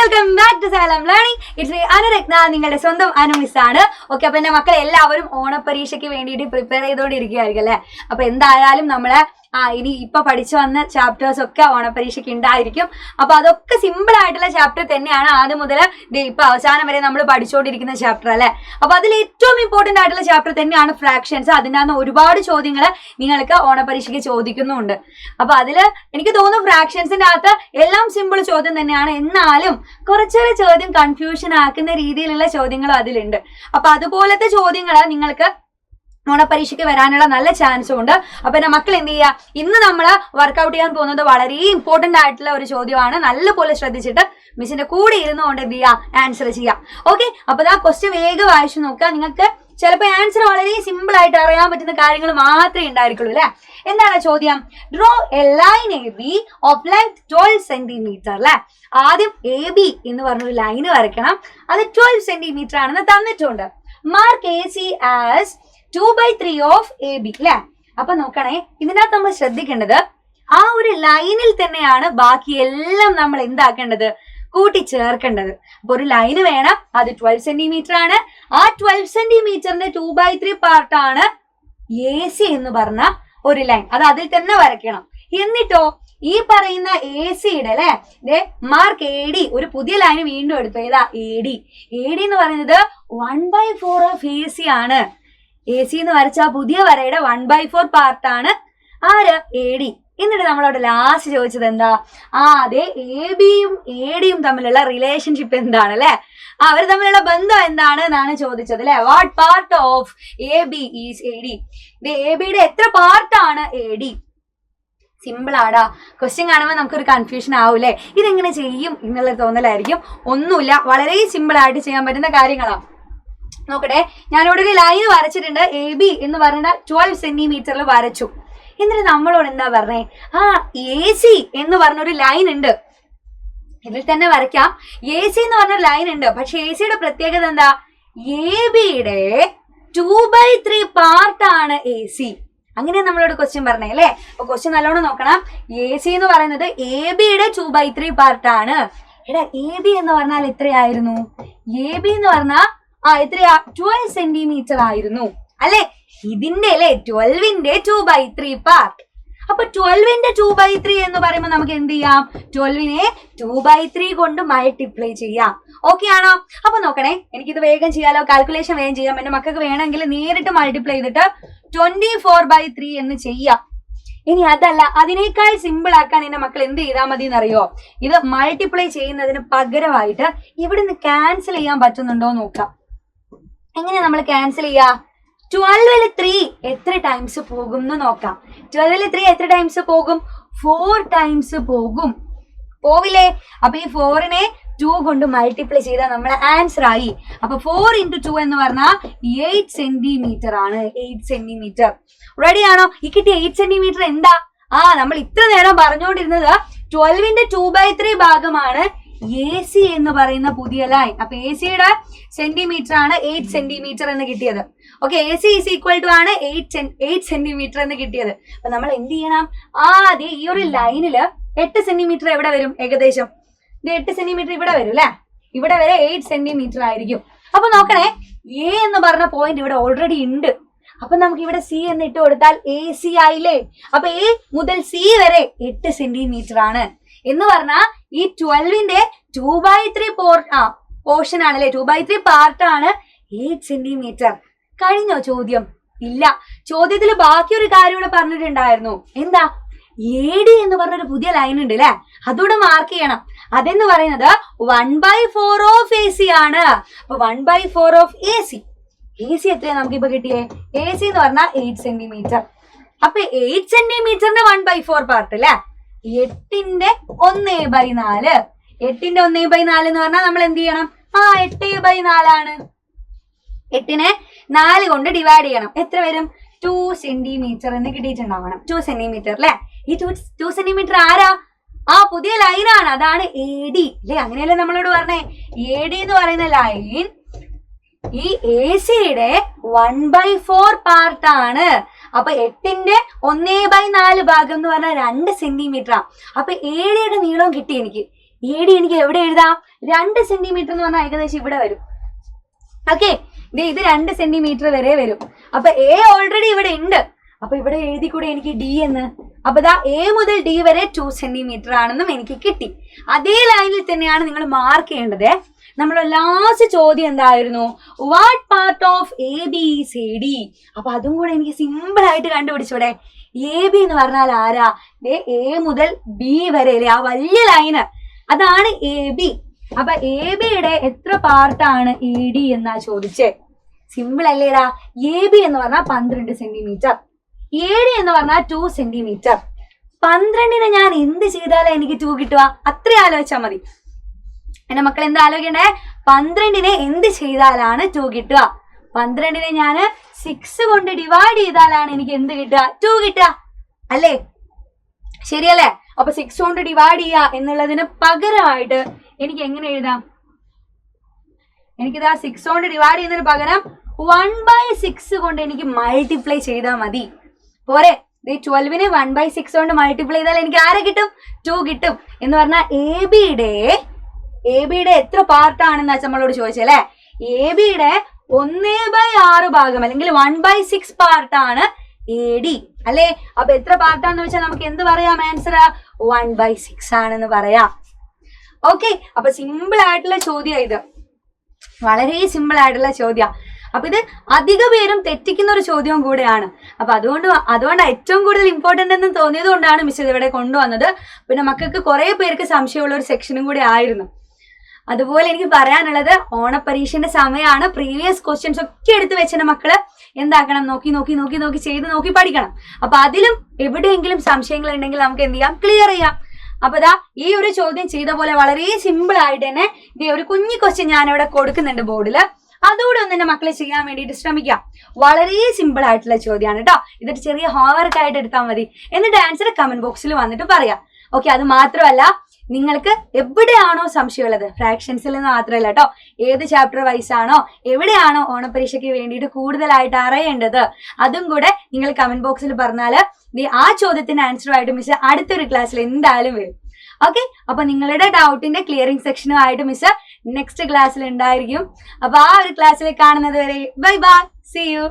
Welcome back to Xylem learning. It's Anuratna, നിങ്ങളുടെ സ്വന്തം Anu miss ആണ്. ഓക്കെ, അപ്പൊ എന്റെ മക്കൾ എല്ലാവരും ഓണപരീക്ഷയ്ക്ക് വേണ്ടിയിട്ട് പ്രിപ്പയർ ചെയ്തുകൊണ്ടിരിക്കുകയായിരിക്കും അല്ലെ. അപ്പൊ എന്തായാലും നമ്മള് ഇനി ഇപ്പൊ പഠിച്ചു വന്ന ചാപ്റ്റേഴ്സ് ഒക്കെ ഓണപരീക്ഷയ്ക്ക് ഉണ്ടായിരിക്കും. അപ്പൊ അതൊക്കെ സിമ്പിൾ ആയിട്ടുള്ള ചാപ്റ്റർ തന്നെയാണ്. ആദ്യം മുതൽ ഇപ്പൊ അവസാനം വരെ നമ്മൾ പഠിച്ചുകൊണ്ടിരിക്കുന്ന ചാപ്റ്റർ അല്ലെ. അപ്പൊ അതിൽ ഏറ്റവും ഇമ്പോർട്ടന്റ് ആയിട്ടുള്ള ചാപ്റ്റർ തന്നെയാണ് ഫ്രാക്ഷൻസ്. അതിനകത്ത് ഒരുപാട് ചോദ്യങ്ങൾ നിങ്ങൾക്ക് ഓണപരീക്ഷയ്ക്ക് ചോദിക്കുന്നുണ്ട്. അപ്പൊ അതില് എനിക്ക് തോന്നുന്നു ഫ്രാക്ഷൻസിന്റെ അകത്ത് എല്ലാം സിമ്പിൾ ചോദ്യം തന്നെയാണ്. എന്നാലും കുറച്ചൊരു ചോദ്യം കൺഫ്യൂഷൻ ആക്കുന്ന രീതിയിലുള്ള ചോദ്യങ്ങളും അതിലുണ്ട്. അപ്പൊ അതുപോലത്തെ ചോദ്യങ്ങൾ നിങ്ങൾക്ക് ഓണപരീക്ഷയ്ക്ക് വരാനുള്ള നല്ല ചാൻസും ഉണ്ട്. അപ്പൊ എന്റെ മക്കൾ എന്ത് ചെയ്യുക, ഇന്ന് നമ്മൾ വർക്ക്ഔട്ട് ചെയ്യാൻ പോകുന്നത് വളരെ ഇമ്പോർട്ടന്റ് ആയിട്ടുള്ള ഒരു ചോദ്യമാണ്. നല്ലപോലെ ശ്രദ്ധിച്ചിട്ട് മിസ്സിന്റെ കൂടെ ഇരുന്നുകൊണ്ട് എന്ത് ചെയ്യുക, ആൻസർ ചെയ്യാം. ഓക്കെ, അപ്പൊ ആ ക്വസ്റ്റ്യൻ വേഗം വായിച്ചു നോക്കുക. നിങ്ങൾക്ക് ചിലപ്പോൾ ആൻസർ വളരെ സിമ്പിൾ ആയിട്ട് അറിയാൻ പറ്റുന്ന കാര്യങ്ങൾ മാത്രമേ ഉണ്ടായിരിക്കുള്ളൂ അല്ലെ. എന്താണ് ചോദ്യം? Draw A line A B of length 12 centimetre അല്ലെ. ആദ്യം എ ബി എന്ന് പറഞ്ഞൊരു ലൈന് വരയ്ക്കണം. അത് 12 സെന്റിമീറ്റർ ആണെന്ന് തന്നിട്ടുണ്ട്. Mark A C as 2/3 of A B അല്ലെ. അപ്പൊ നോക്കണേ, ഇതിനകത്ത് നമ്മൾ ശ്രദ്ധിക്കേണ്ടത് ആ ഒരു ലൈനിൽ തന്നെയാണ് ബാക്കി എല്ലാം നമ്മൾ എന്താക്കേണ്ടത്, കൂട്ടിച്ചേർക്കേണ്ടത്. അപ്പൊ ഒരു ലൈന് വേണം, അത് 12 സെന്റിമീറ്റർ ആണ്. ആ 12 സെന്റിമീറ്ററിന്റെ 2/3 പാർട്ടാണ് എ സി എന്ന് പറഞ്ഞ ഒരു ലൈൻ. അത് അതിൽ തന്നെ വരയ്ക്കണം. എന്നിട്ടോ ഈ പറയുന്ന എ സിയുടെ അല്ലെ മാർക്ക് എ ഡി, ഒരു പുതിയ ലൈൻ വീണ്ടും എടുത്തു. ഏതാ? A D. എ ഡി എന്ന് പറയുന്നത് 1/4 ഓഫ് എ സി ആണ്. എ സി എന്ന് വരച്ച ആ പുതിയ വരയുടെ 1/4 പാർട്ടാണ് ആര്? A D. എന്നിട്ട് നമ്മളവിടെ ലാസ്റ്റ് ചോദിച്ചത് എന്താ? അതെ, എ ബിയും എ ഡിയും തമ്മിലുള്ള റിലേഷൻഷിപ്പ് എന്താണ് അല്ലെ. അവർ തമ്മിലുള്ള ബന്ധം എന്താണ് എന്നാണ് ചോദിച്ചത് അല്ലെ. What part of A B is A D? A ബിയുടെ എത്ര പാർട്ടാണ് എ ഡി? സിമ്പിൾ ആടാ. ക്വസ്റ്റ്യൻ കാണുമ്പോൾ നമുക്കൊരു കൺഫ്യൂഷൻ ആവൂലേ, ഇതെങ്ങനെ ചെയ്യും എന്നുള്ള തോന്നലായിരിക്കും. ഒന്നുമില്ല, വളരെ സിമ്പിൾ ആയിട്ട് ചെയ്യാൻ പറ്റുന്ന കാര്യങ്ങളാണ്. നോക്കട്ടെ, ഞാനിവിടെ ഒരു ലൈൻ വരച്ചിട്ടുണ്ട്. എ ബി എന്ന് പറയുന്ന 12 സെന്റിമീറ്ററിൽ വരച്ചു. എന്നിട്ട് നമ്മളോട് എന്താ പറഞ്ഞേ? എ സി എന്ന് പറഞ്ഞൊരു ലൈൻ ഉണ്ട്, ഇതിൽ തന്നെ വരയ്ക്കാം. എ സി എന്ന് പറഞ്ഞ ലൈൻ ഉണ്ട്. പക്ഷെ എ സിയുടെ പ്രത്യേകത എന്താ? എ ബിയുടെ 2/3 പാർട്ടാണ് എ സി. അങ്ങനെ നമ്മളോട് ക്വസ്റ്റ്യൻ പറഞ്ഞേ അല്ലെ. അപ്പൊ ക്വസ്റ്റ്യൻ നല്ലോണം നോക്കണം. എ സി എന്ന് പറയുന്നത് എ ബിയുടെ 2/3 പാർട്ടാണ്. എടാ, എ ബി എന്ന് പറഞ്ഞാൽ എത്രയായിരുന്നു? എ ബി എന്ന് പറഞ്ഞാൽ എത്രയാ? 12 സെന്റിമീറ്റർ ആയിരുന്നു അല്ലെ. ഇതിന്റെ അല്ലെ 12ന്റെ 2/3 പാർട്ട്. അപ്പൊ 12ന്റെ 2/3 എന്ന് പറയുമ്പോൾ നമുക്ക് എന്ത് ചെയ്യാം? 12നെ 2/3 കൊണ്ട് മൾട്ടിപ്ലൈ ചെയ്യാം. ഓക്കെ ആണോ? അപ്പൊ നോക്കണേ, എനിക്കിത് വേഗം ചെയ്യാലോ, കാൽക്കുലേഷൻ വേഗം ചെയ്യാം. എന്റെ മക്കൾക്ക് വേണമെങ്കിൽ നേരിട്ട് മൾട്ടിപ്ലൈ ചെയ്തിട്ട് 24/3 എന്ന് ചെയ്യാം. ഇനി അതല്ല, അതിനേക്കാൾ സിമ്പിൾ ആക്കാൻ എന്റെ മക്കൾ എന്ത് ചെയ്താൽ മതി എന്നറിയോ? ഇത് മൾട്ടിപ്ലൈ ചെയ്യുന്നതിന് പകരമായിട്ട് ഇവിടുന്ന് ക്യാൻസൽ ചെയ്യാൻ പറ്റുന്നുണ്ടോ നോക്കാം. എങ്ങനെ നമ്മൾ ക്യാൻസൽ ചെയ്യാ? 12ൽ 3 എത്ര ടൈംസ് പോകും എന്ന് നോക്കാം. 12ൽ 3 എത്ര ടൈംസ് പോകും? 4 ടൈംസ് പോകും. പോവില്ലേ? അപ്പൊ ഈ 4നെ 2 കൊണ്ട് മൾട്ടിപ്ലൈ ചെയ്താൽ നമ്മളെ ആൻസർ ആയി. അപ്പൊ 4 × 2 എന്ന് പറഞ്ഞാൽ 8 സെന്റിമീറ്റർ ആണ്. 8 സെന്റിമീറ്റർ. റെഡി ആണോ? ഈ കിട്ടിയ 8 സെന്റിമീറ്റർ എന്താ? നമ്മൾ ഇത്ര നേരം പറഞ്ഞുകൊണ്ടിരുന്നത് 12ന്റെ 2/3 ഭാഗമാണ് എ സി എന്ന് പറയുന്ന പുതിയ ലൈൻ. അപ്പൊ എ സിയുടെ സെന്റിമീറ്റർ ആണ് 8 സെന്റിമീറ്റർ എന്ന് കിട്ടിയത്. Okay, A C is equal to ആണ് 8 സെന്റിമീറ്റർ എന്ന് കിട്ടിയത്. അപ്പൊ നമ്മൾ എന്ത് ചെയ്യണം? ആദ്യം ഈ ഒരു ലൈനില് 8 സെന്റിമീറ്റർ എവിടെ വരും? ഏകദേശം 8 സെന്റിമീറ്റർ ഇവിടെ വരും അല്ലെ. ഇവിടെ വരെ 8 സെന്റിമീറ്റർ ആയിരിക്കും. അപ്പൊ നോക്കണേ, എ എന്ന് പറഞ്ഞ പോയിന്റ് ഇവിടെ ഓൾറെഡി ഉണ്ട്. അപ്പൊ നമുക്ക് ഇവിടെ സി എന്ന് ഇട്ട് കൊടുത്താൽ എ സി ആയില്ലേ. അപ്പൊ എ മുതൽ സി വരെ 8 സെന്റിമീറ്റർ ആണ് എന്ന് പറഞ്ഞാൽ ഈ 12ന്റെ 2/3 പോർഷൻ ആണല്ലേ, 2/3 പാർട്ടാണ് 8 സെന്റിമീറ്റർ. കഴിഞ്ഞോ ചോദ്യം? ഇല്ല. ചോദ്യത്തിൽ ബാക്കി ഒരു കാര്യം കൂടെ പറഞ്ഞിട്ടുണ്ടായിരുന്നു. എന്താ? എ ഡി എന്ന് പറഞ്ഞൊരു പുതിയ ലൈൻ ഉണ്ട് അല്ലെ, അതുകൂടെ മാർക്ക് ചെയ്യണം. അതെന്ന് പറയുന്നത് 1/4 ഓഫ് എ സി ആണ്. അപ്പൊ 1/4 of A C. A C എത്രയാ നമുക്കിപ്പോ കിട്ടിയേ? എ സി എന്ന് പറഞ്ഞാൽ 8 സെന്റിമീറ്റർ. അപ്പൊ 8 സെന്റിമീറ്ററിന്റെ 1/4 പാർട്ട് അല്ലെ, 8ന്റെ 1/4. 8ന്റെ 1/4 എന്ന് പറഞ്ഞാൽ നമ്മൾ എന്ത് ചെയ്യണം? 8/4 ആണ്. 8നെ 4 കൊണ്ട് ഡിവൈഡ് ചെയ്യണം. എത്ര വരും? 2 സെന്റിമീറ്റർ എന്ന് കിട്ടിയിട്ടുണ്ടാവണം. 2 സെന്റിമീറ്റർ അല്ലെ. ഈ 2 സെന്റിമീറ്റർ ആരാ? പുതിയ ലൈനാണ്. അതാണ് എ ഡി അല്ലെ. അങ്ങനെയല്ലേ നമ്മളോട് പറഞ്ഞേ? എ ഡി എന്ന് പറയുന്ന ലൈൻ ഈ എ സിയുടെ 1/4 പാർട്ടാണ്. അപ്പൊ 8ന്റെ 1/4 ഭാഗം എന്ന് പറഞ്ഞാൽ 2 സെന്റിമീറ്ററാ. അപ്പൊ 7യുടെ നീളം കിട്ടി എനിക്ക്. AD എനിക്ക് എവിടെ എഴുതാം? 2 സെന്റിമീറ്റർ എന്ന് പറഞ്ഞാൽ ഏകദേശം ഇവിടെ വരും. ഓക്കെ, ഇത് 2 സെന്റിമീറ്റർ വരെ വരും. അപ്പൊ A ഓൾറെഡി ഇവിടെ ഉണ്ട്. അപ്പൊ ഇവിടെ എഴുതി കൂടെ എനിക്ക് D എന്ന്. അപ്പൊ ദാ A മുതൽ D വരെ 2 സെന്റിമീറ്റർ ആണെന്നും എനിക്ക് കിട്ടി. അതേ ലൈനിൽ തന്നെയാണ് നിങ്ങൾ മാർക്ക് ചെയ്യേണ്ടത്. നമ്മുടെ ലാസ്റ്റ് ചോദ്യം എന്തായിരുന്നു? What part of AB is AD? അപ്പൊ അതും കൂടെ എനിക്ക് സിമ്പിൾ ആയിട്ട് കണ്ടുപിടിച്ചൂടെ? AB എന്ന് പറഞ്ഞാൽ ആരാ? A മുതൽ B വരെ അല്ലേ, ആ വലിയ ലൈന്, അതാണ് AB. അപ്പൊ AB-യുടെ എത്ര പാർട്ടാണ് AD എന്നാ ചോദിച്ചേ. സിമ്പിൾ അല്ലേടാ. AB എന്ന് പറഞ്ഞാൽ 12 സെന്റിമീറ്റർ, AD എന്ന് പറഞ്ഞാൽ 2 സെന്റിമീറ്റർ. 12-നെ ഞാൻ എന്ത് ചെയ്താലേ എനിക്ക് 2 കിട്ടുക? അത്ര ആലോചിച്ചാൽ മതി. എന്റെ മക്കൾ എന്താ ആലോചിക്കണ്ടേ? 12-നെ എന്ത് ചെയ്താലാണ് 2 കിട്ടുക? 12-നെ ഞാൻ 6 കൊണ്ട് ഡിവൈഡ് ചെയ്താലാണ് എനിക്ക് എന്ത് കിട്ടുക? 2 കിട്ടുക അല്ലേ? ശരിയല്ലേ? അപ്പൊ 6 കൊണ്ട് ഡിവൈഡ് ചെയ്യുക എന്നുള്ളതിന് പകരമായിട്ട് എനിക്ക് എങ്ങനെ എഴുതാം? എനിക്കിതാ 6 കൊണ്ട് ഡിവൈഡ് ചെയ്യുന്നതിന് പകരം 1/6 കൊണ്ട് എനിക്ക് മൾട്ടിപ്ലൈ ചെയ്താൽ മതി. പോരെ? 12-നെ 1/6 കൊണ്ട് മൾട്ടിപ്ലൈ ചെയ്താൽ എനിക്ക് ആരെ കിട്ടും? 2 കിട്ടും. എന്ന് പറഞ്ഞാൽ AB-യുടെ എത്ര പാർട്ടാണെന്ന് വെച്ചാൽ നമ്മളോട് ചോദിച്ചല്ലേ. AB-യുടെ 1/6 ഭാഗം അല്ലെങ്കിൽ 1/6 പാർട്ടാണ് AD അല്ലേ? അപ്പൊ എത്ര പാർട്ടാന്ന് വെച്ചാൽ നമുക്ക് എന്ത് പറയാം? ആൻസർ 1/6 ആണെന്ന് പറയാം. ഓക്കെ, അപ്പൊ സിമ്പിൾ ആയിട്ടുള്ള ചോദ്യം ഇത്, വളരെ സിമ്പിൾ ആയിട്ടുള്ള ചോദ്യം. അപ്പൊ ഇത് അധിക പേരും തെറ്റിക്കുന്ന ഒരു ചോദ്യവും കൂടെയാണ്. അപ്പൊ അതുകൊണ്ട് ഏറ്റവും കൂടുതൽ ഇമ്പോർട്ടന്റ് എന്ന് തോന്നിയത് കൊണ്ടാണ് മിസ് ഇത് ഇവിടെ കൊണ്ടുവന്നത്. പിന്നെ മക്കൾക്ക് കുറെ പേർക്ക് സംശയമുള്ള ഒരു സെക്ഷനും കൂടെ ആയിരുന്നു. അതുപോലെ എനിക്ക് പറയാനുള്ളത്, ഓണപരീക്ഷന്റെ സമയമാണ്. പ്രീവിയസ് ക്വസ്റ്റ്യൻസ് ഒക്കെ എടുത്ത് വെച്ചിട്ട് മക്കള് എന്താക്കണം? നോക്കി ചെയ്ത് പഠിക്കണം. അപ്പൊ അതിലും എവിടെയെങ്കിലും സംശയങ്ങൾ ഉണ്ടെങ്കിൽ നമുക്ക് എന്ത് ചെയ്യാം? ക്ലിയർ ചെയ്യാം. അപ്പൊ ദാ ഈ ഒരു ചോദ്യം ചെയ്ത പോലെ വളരെ സിമ്പിൾ ആയിട്ട് തന്നെ ഇതേ ഒരു കുഞ്ഞു ക്വസ്റ്റ്യൻ ഞാൻ ഇവിടെ കൊടുക്കുന്നുണ്ട് ബോർഡില്. അതുകൂടെ ഒന്ന് എന്റെ മക്കളെ ചെയ്യാൻ വേണ്ടിയിട്ട് ശ്രമിക്കാം. വളരെ സിമ്പിൾ ആയിട്ടുള്ള ചോദ്യമാണ് കേട്ടോ. ഇതൊരു ചെറിയ ഹോംവർക്ക് ആയിട്ട് എടുത്താൽ മതി. എന്നിട്ട് ആൻസർ കമന്റ് ബോക്സിൽ വന്നിട്ട് പറയാം. ഓക്കെ, അത് മാത്രമല്ല, നിങ്ങൾക്ക് എവിടെയാണോ സംശയമുള്ളത്, ഫ്രാക്ഷൻസിൽ നിന്ന് മാത്രമല്ല കേട്ടോ, ഏത് ചാപ്റ്റർ വൈസ് ആണോ, എവിടെയാണോ ഓണപരീക്ഷയ്ക്ക് വേണ്ടിയിട്ട് കൂടുതലായിട്ട് അറിയേണ്ടത്, അതും കൂടെ നിങ്ങൾ കമന്റ് ബോക്സിൽ പറഞ്ഞാൽ ആ ചോദ്യത്തിന് ആൻസറുമായിട്ട് മിസ് അടുത്തൊരു ക്ലാസ്സിൽ എന്തായാലും വരും. ഓക്കെ, അപ്പൊ നിങ്ങളുടെ ഡൗട്ടിന്റെ ക്ലിയറിംഗ് സെക്ഷനുമായിട്ട് മിസ് നെക്സ്റ്റ് ക്ലാസ്സിൽ ഉണ്ടായിരിക്കും. അപ്പൊ ആ ഒരു ക്ലാസ്സിൽ കാണുന്നത് വരെ ബൈ ബൈ, സീ യു.